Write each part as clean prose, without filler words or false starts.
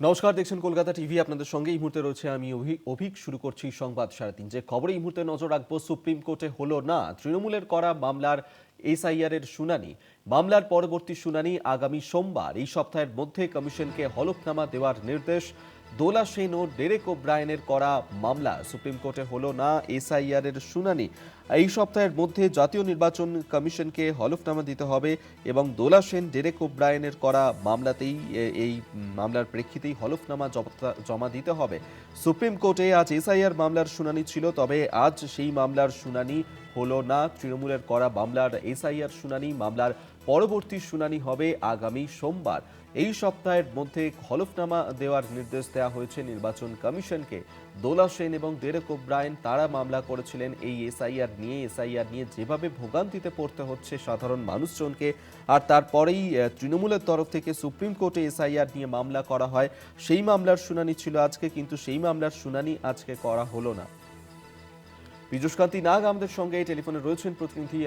নমস্কার, দেখছেন কলকাতা টিভি। আপনাদের সঙ্গে এই মুহূর্তে রয়েছে আমি অভিক। শুরু করছি সংবাদ 3:30। যে খবরে এই মুহূর্তে নজর রাখবো, সুপ্রিম কোর্টে হলো না তৃণমূলের করা মামলার এসআইআর এর শুনানি। মামলার পরবর্তী শুনানি আগামী সোমবার। এই সপ্তাহের মধ্যে কমিশনকে হলফনামা দেওয়ার নির্দেশ। দোলা সেন ও ডেরেক ওব্রায়েনের করা মামলা সুপ্রিম কোর্টে হলো না এসআইআর এর শুনানি। এই সপ্তাহের মধ্যে জাতীয় নির্বাচন কমিশনকে হলফনামা দিতে হবে এবং দোলা সেন ডেরেক ওব্রায়েনের করা মামলাতেই এই মামলার প্রেক্ষিতেই হলফনামা জমা দিতে হবে। সুপ্রিম কোর্টে আজ এসআইআর মামলার শুনানি ছিল, তবে আজ সেই মামলার শুনানি হলো না। তৃণমূলের করা মামলার এসআইআর শুনানি, মামলার পরবর্তী শুনানি হবে আগামী সোমবার। এই সপ্তাহের মধ্যে হলফনামা দেওয়ার নির্দেশ দেওয়া হয়েছে নির্বাচন কমিশনকে। দোলা সেন এবং ডেরেক ওব্রায়েন তারা মামলা করেছিলেন এই এসআইআর নিয়ে যেভাবে ভোগান্তিতে পড়তে হচ্ছে সাধারণ মানুষজনকে, আর তারপরেই তৃণমূলের তরফ থেকে সুপ্রিম কোর্টে এসআইআর নিয়ে মামলা করা হয়। সেই মামলার শুনানি ছিল আজকে, কিন্তু সেই মামলার শুনানি আজকে করা হলো না। পীযূষকান্তি নাগ আমাদের সঙ্গে টেলিফোনে রয়েছেন প্রতিনিধি।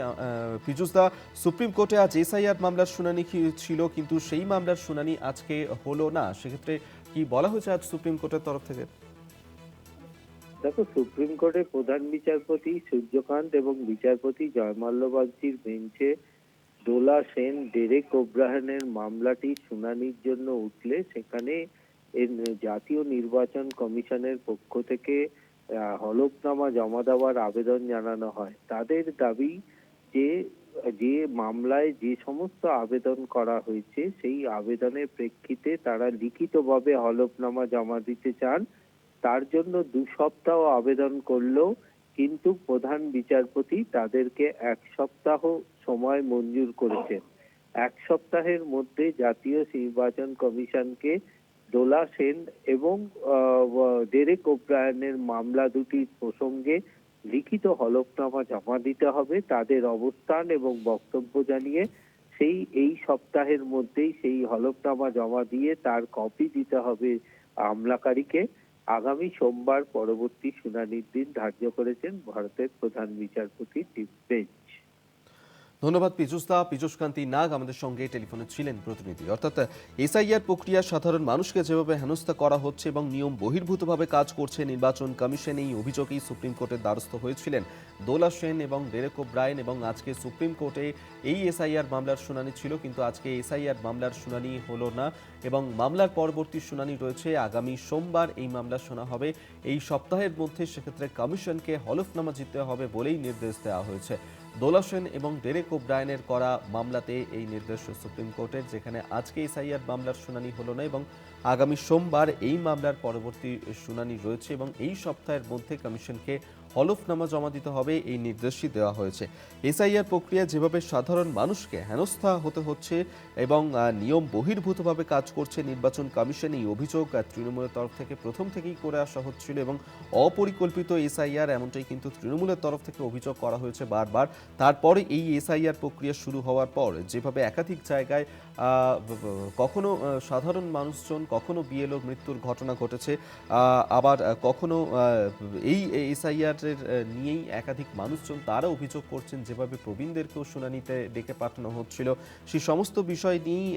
পীযূষ দা, সুপ্রিম কোর্টে আজ এসআইআর মামলার শুনানি ছিল, কিন্তু সেই মামলার শুনানি আজকে হলো না। সেক্ষেত্রে কি বলা হয়েছে আজ সুপ্রিম কোর্টের তরফ থেকে? দেখো, সুপ্রিম কোর্টের প্রধান বিচারপতি সূর্যকান্ত এবং বিচারপতি জয়মাল্য বাগচির বেঞ্চে দোলা সেন ডেরেক ওব্রায়েনের মামলাটি শুনানির জন্য উঠলে সেখানে জাতীয় নির্বাচন কমিশনের পক্ষ থেকে হলফনামা জমা দেওয়ার আবেদন জানানো হয়। তাদের দাবি যে যে মামলায় যে সমস্ত আবেদন করা হয়েছে সেই আবেদনের প্রেক্ষিতে তারা লিখিতভাবে হলফনামা জমা দিতে চান। তার জন্য 2 সপ্তাহ আবেদন করলেও কিন্তু প্রধান বিচারপতি তাদেরকে 1 সপ্তাহ সময় মঞ্জুর করেছেন। 1 সপ্তাহের মধ্যে জাতীয় নির্বাচন কমিশনকে দোলা সেন এবং ডেরেক ওব্রায়েনের মামলা দুটির প্রসঙ্গে লিখিত হলফনামা জমা দিতে হবে। তাদের অবস্থান এবং বক্তব্য জানিয়ে এই সপ্তাহের মধ্যেই সেই হলফনামা জমা দিয়ে তার কপি দিতে হবে আমলাকারীকে। আগামী সোমবার পরবর্তী শুনানির দিন ধার্য করেছেন ভারতের প্রধান বিচারপতির বেঞ্চ। ধন্যবাদ পীযূষ দা। পীযূষকান্তি নাগ আমাদের সঙ্গে টেলিফোনে ছিলেন প্রতিনিধি। অর্থাৎ এসআইআর প্রক্রিয়া সাধারণ মানুষকে যেভাবে হেনস্থা করা হচ্ছে এবং নিয়ম বহির্ভূতভাবে কাজ করছে নির্বাচন কমিশন, এই অভিযোগেই সুপ্রিম কোর্টের দ্বারস্থ হয়েছিলেন দোলা সেন এবং ডেরেক ওব্রায়েন। এবং আজকে সুপ্রিম কোর্টে এই এসআইআর মামলার শুনানি ছিল, কিন্তু আজকে এসআইআর মামলার শুনানি হলো না এবং মামলার পরবর্তী শুনানি রয়েছে আগামী সোমবার। এই মামলা শোনা হবে এই সপ্তাহের মধ্যে। সেক্ষেত্রে কমিশনকে হলফনামা দিতে হবে বলেই নির্দেশ দেওয়া হয়েছে। দোলা সেন এবং ডেরেক ওব্রায়েনের করা মামলাতে এই নির্দেশ সুপ্রিম কোর্টের, যেখানে আজকে এসআইআর মামলার শুনানি হলো না এবং আগামী সোমবার এই মামলার পরবর্তী শুনানি রয়েছে এবং এই সপ্তাহের মধ্যে কমিশনকে হলফনামা জমা দিতে হবে, এই নির্দেশই দেওয়া হয়েছে। এসআইআর প্রক্রিয়া যেভাবে সাধারণ মানুষকে হেনস্থা হতে হচ্ছে এবং নিয়ম বহির্ভূতভাবে কাজ করছে নির্বাচন কমিশন, এই অভিযোগ তৃণমূলের তরফ থেকে প্রথম থেকেই করে আসা হচ্ছিল এবং অপরিকল্পিত এসআইআর, এমনটাই কিন্তু তৃণমূলের তরফ থেকে অভিযোগ করা হয়েছে বারবার। তারপরে এই এসআইআর প্রক্রিয়া শুরু হওয়ার পর যেভাবে একাধিক জায়গায় কখনো সাধারণ মানুষজন, কখনো বিএলওর মৃত্যুর ঘটনা ঘটেছে, আবার কখনো এই এসআইআর এর নিয়েই একাধিক মানুষজন তারা অভিযোগ করছেন যেভাবে প্রবীণদেরকেও শুনানিতে ডেকে পাঠানো হচ্ছিল, সেই সমস্ত বিষয় নিয়েই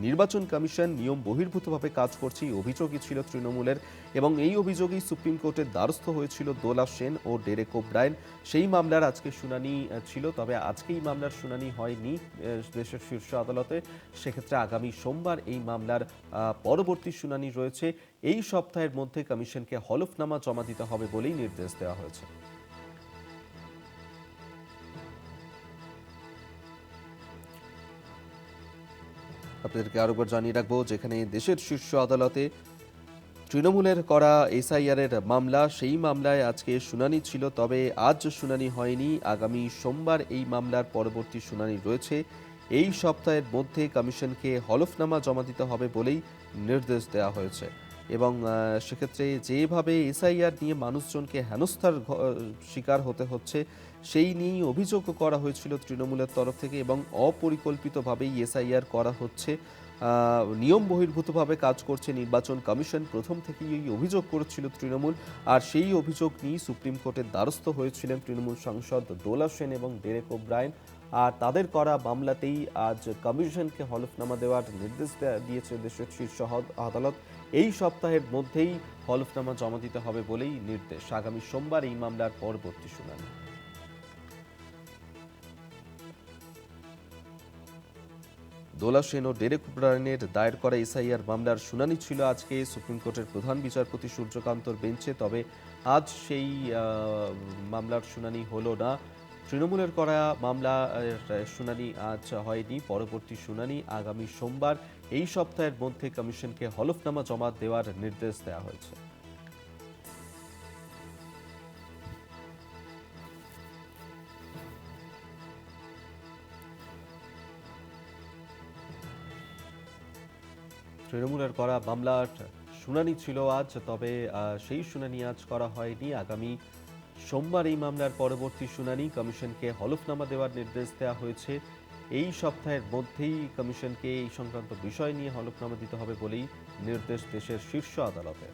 নির্বাচন কমিশন নিয়ম বহির্ভূতভাবে কাজ করছে, এই অভিযোগই ছিল তৃণমূলের। এবং এই অভিযোগেই সুপ্রিম কোর্টের দ্বারস্থ হয়েছিল দোলা সেন ও ডেরেক ওব্রায়েন। সেই মামলার আজকে শুনানি ছিল, তবে আজকে এই মামলার শুনানি হয়নি দেশের শীর্ষ আদালতে। সেক্ষেত্রে আগামী সোমবার এই মামলার পরবর্তী শুনানি রয়েছে। এই সপ্তাহের মধ্যে কমিশনকে হলফনামা জমা দিতে হবে বলেই নির্দেশ দেওয়া হয়েছে। আপনাদেরকে আরেকবার জানিয়ে রাখবো, যেখানে দেশের শীর্ষ আদালতে তৃণমূলের করা এসআইআর এর মামলা, সেই মামলায় আজকে শুনানি ছিল, তবে আজ শুনানি হয়নি। আগামী সোমবার এই মামলার পরবর্তী শুনানি রয়েছে। এই সপ্তাহের মধ্যে কমিশনকে হলফনামা জমা দিতে হবে বলেই নির্দেশ দেওয়া হয়েছে। এবং সেক্ষেত্রে যেভাবে এসআইআর নিয়ে মানুষজনকে হেনস্থার শিকার হতে হচ্ছে, সেই নিয়েই অভিযোগ করা হয়েছিল তৃণমূলের তরফ থেকে এবং অপরিকল্পিতভাবেই এসআইআর করা হচ্ছে। নিয়ম বহির্ভূতভাবে কাজ করছে নির্বাচন কমিশন, প্রথম থেকেই এই অভিযোগ করেছিল তৃণমূল। আর সেই অভিযোগ নিয়ে সুপ্রিম কোর্টের দ্বারস্থ হয়েছিলেন তৃণমূল সাংসদ দোলা সেন এবং ডেরেক ওব্রায়েন। আর তাদের করা মামলাতেই আজ কমিশনকে হলফনামা দেওয়ার নির্দেশ দিয়েছে দেশের শীর্ষ আদালত। এই সপ্তাহের মধ্যেই হলফনামা জমা দিতে হবে বলেই নির্দেশ। আগামী সোমবার এই মামলার পরবর্তী শুনানি। দোলা সেন ও ডেরেক ওব্রায়েনের দায়ের করা এসআইআর মামলার শুনানি ছিল আজকে সুপ্রিম কোর্টের প্রধান বিচারপতি সূর্যকান্তর বেঞ্চে। তবে আজ সেই মামলার শুনানি হলো না। তৃণমূলের করা মামলা শুনানি আজ হয়নি। পরবর্তী শুনানি আগামী সোমবার। এই সপ্তাহের মধ্যে কমিশনকে হলফনামা জমা দেওয়ার নির্দেশ দেওয়া হয়েছে। তৃণমূলের করা মামলার শুনানি ছিল আজ, তবে সেই শুনানি আজ করা হয়নি। আগামী সোমবার এই মামলার পরবর্তী শুনানি। কমিশনকে হলফনামা দেওয়ার নির্দেশ দেওয়া হয়েছে। এই সপ্তাহের মধ্যেই কমিশনকে এই সংক্রান্ত বিষয় নিয়ে হলফনামা দিতে হবে বলেই নির্দেশ দেশের শীর্ষ আদালতের।